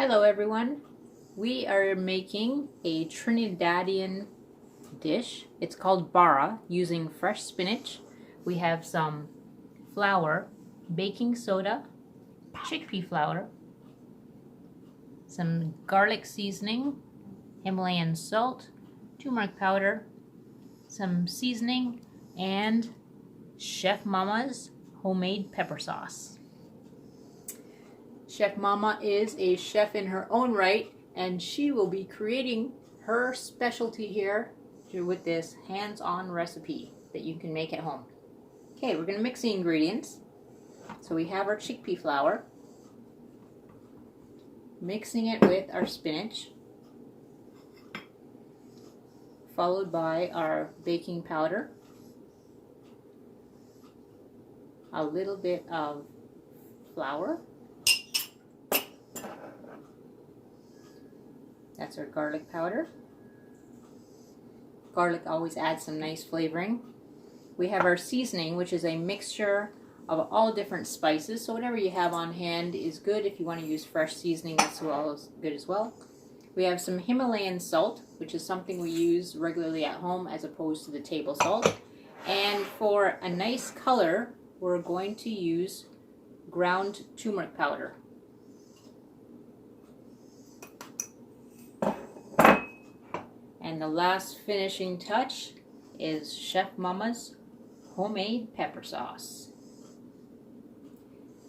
Hello everyone. We are making a Trinidadian dish. It's called Bara, using fresh spinach. We have some flour, baking soda, chickpea flour, some garlic seasoning, Himalayan salt, turmeric powder, some seasoning, and Chef Mama's homemade pepper sauce. Chef Mama is a chef in her own right, and she will be creating her specialty here with this hands-on recipe that you can make at home. Okay, we're going to mix the ingredients. So we have our chickpea flour, mixing it with our spinach, followed by our baking powder, a little bit of flour. That's our garlic powder. Garlic always adds some nice flavoring. We have our seasoning, which is a mixture of all different spices. So whatever you have on hand is good. If you want to use fresh seasoning, that's good as well. We have some Himalayan salt, which is something we use regularly at home as opposed to the table salt. And for a nice color, we're going to use ground turmeric powder. And the last finishing touch is Chef Mama's homemade pepper sauce.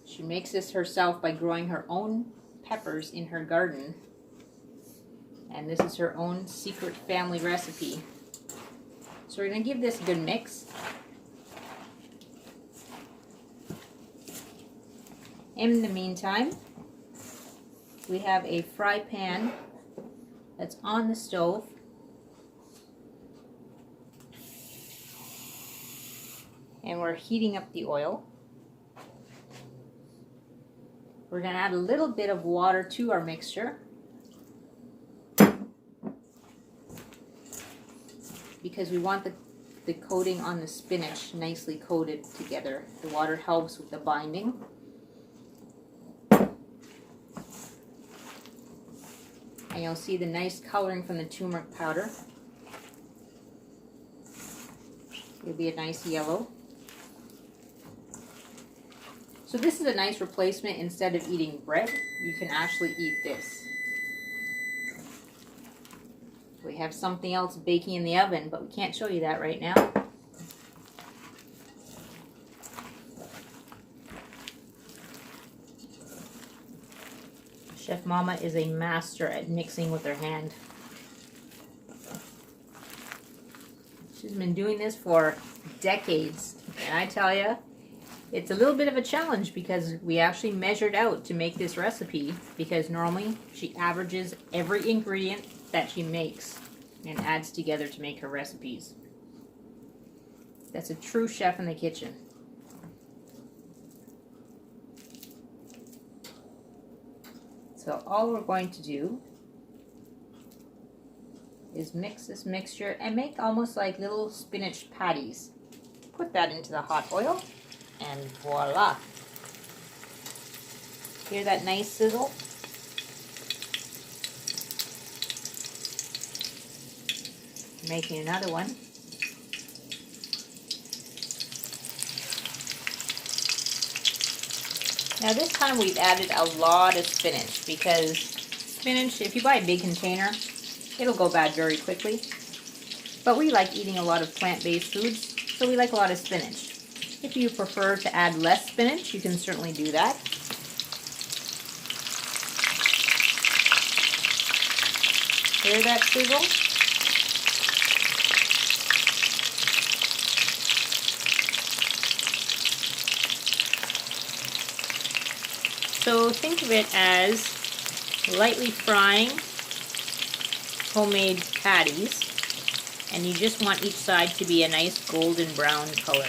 She makes this herself by growing her own peppers in her garden. And this is her own secret family recipe. So we're going to give this a good mix. In the meantime, we have a fry pan that's on the stove. And we're heating up the oil. We're going to add a little bit of water to our mixture, because we want the coating on the spinach nicely coated together. The water helps with the binding. And you'll see the nice coloring from the turmeric powder. It'll be a nice yellow. So this is a nice replacement. Instead of eating bread, you can actually eat this. We have something else baking in the oven, but we can't show you that right now. Chef Mama is a master at mixing with her hand. She's been doing this for decades, and I tell you, it's a little bit of a challenge because we actually measured out to make this recipe, because normally she averages every ingredient that she makes and adds together to make her recipes. That's a true chef in the kitchen. So all we're going to do is mix this mixture and make almost like little spinach patties. Put that into the hot oil. And voila! Hear that nice sizzle? Making another one. Now this time we've added a lot of spinach, because spinach, if you buy a big container, it'll go bad very quickly. But we like eating a lot of plant-based foods, so we like a lot of spinach. If you prefer to add less spinach, you can certainly do that. Hear that sizzle? So think of it as lightly frying homemade patties, and you just want each side to be a nice golden brown color.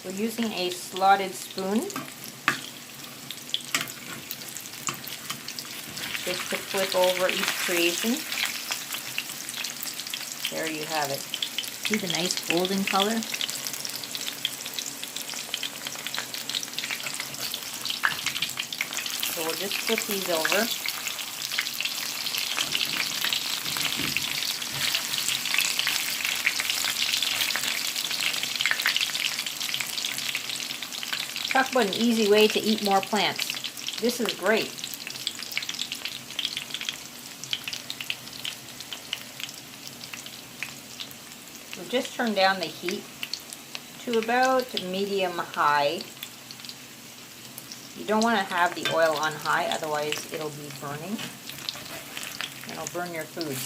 We're using a slotted spoon just to flip over each creation. There you have it. See the nice golden color? So we'll just flip these over. Talk about an easy way to eat more plants. This is great. We've just turned down the heat to about medium-high. You don't want to have the oil on high, otherwise it'll be burning. And it'll burn your food.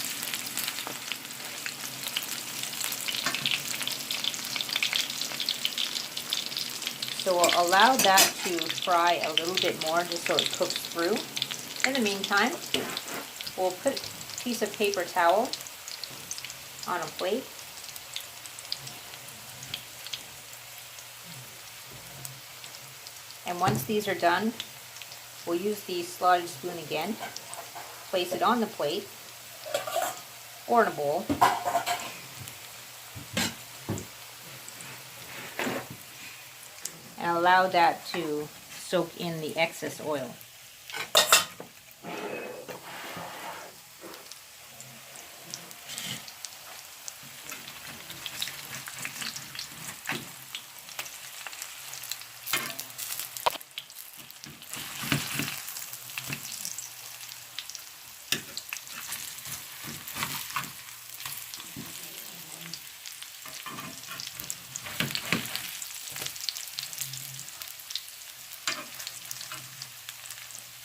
So we'll allow that to fry a little bit more just so it cooks through. In the meantime, we'll put a piece of paper towel on a plate. And once these are done, we'll use the slotted spoon again, place it on the plate or in a bowl. And allow that to soak in the excess oil.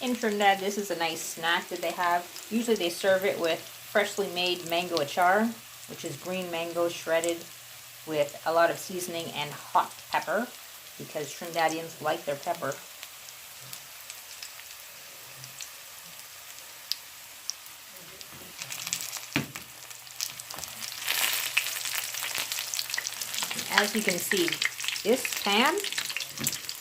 In Trinidad, this is a nice snack that they have. Usually they serve it with freshly made mango achar, which is green mango shredded with a lot of seasoning and hot pepper, because Trinidadians like their pepper. As you can see, this pan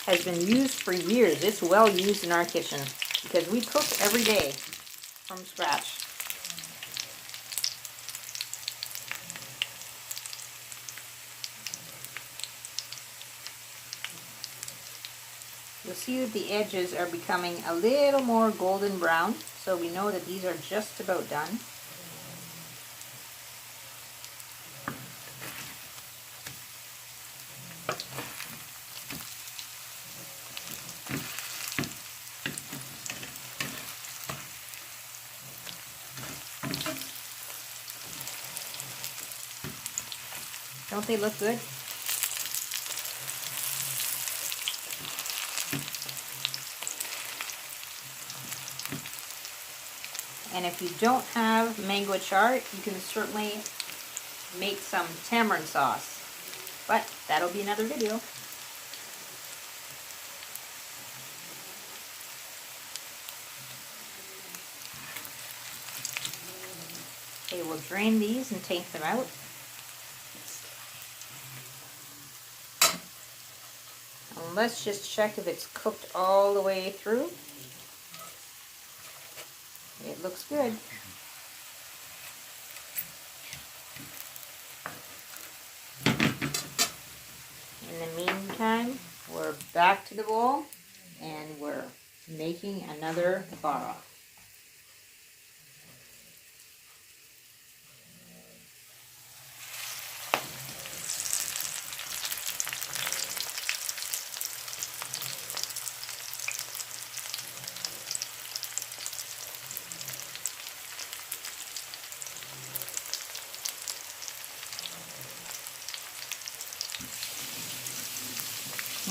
has been used for years. It's well used in our kitchen because we cook every day from scratch. You'll see that the edges are becoming a little more golden brown, so we know that these are just about done. Don't they look good? And if you don't have mango achar, you can certainly make some tamarind sauce. But that'll be another video. Okay, we'll drain these and take them out. And let's just check if it's cooked all the way through. It looks good. In the meantime, we're back to the bowl and we're making another bara.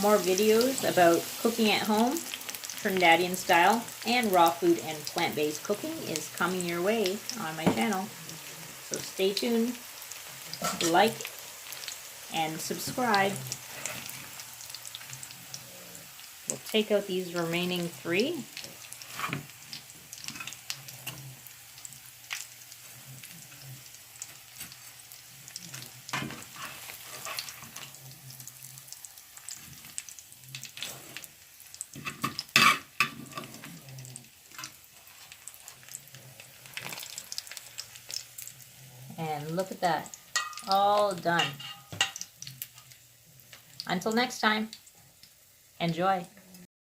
More videos about cooking at home, Trinidadian style, and raw food and plant-based cooking is coming your way on my channel. So stay tuned, like, and subscribe. We'll take out these remaining 3. And look at that. All done. Until next time, enjoy.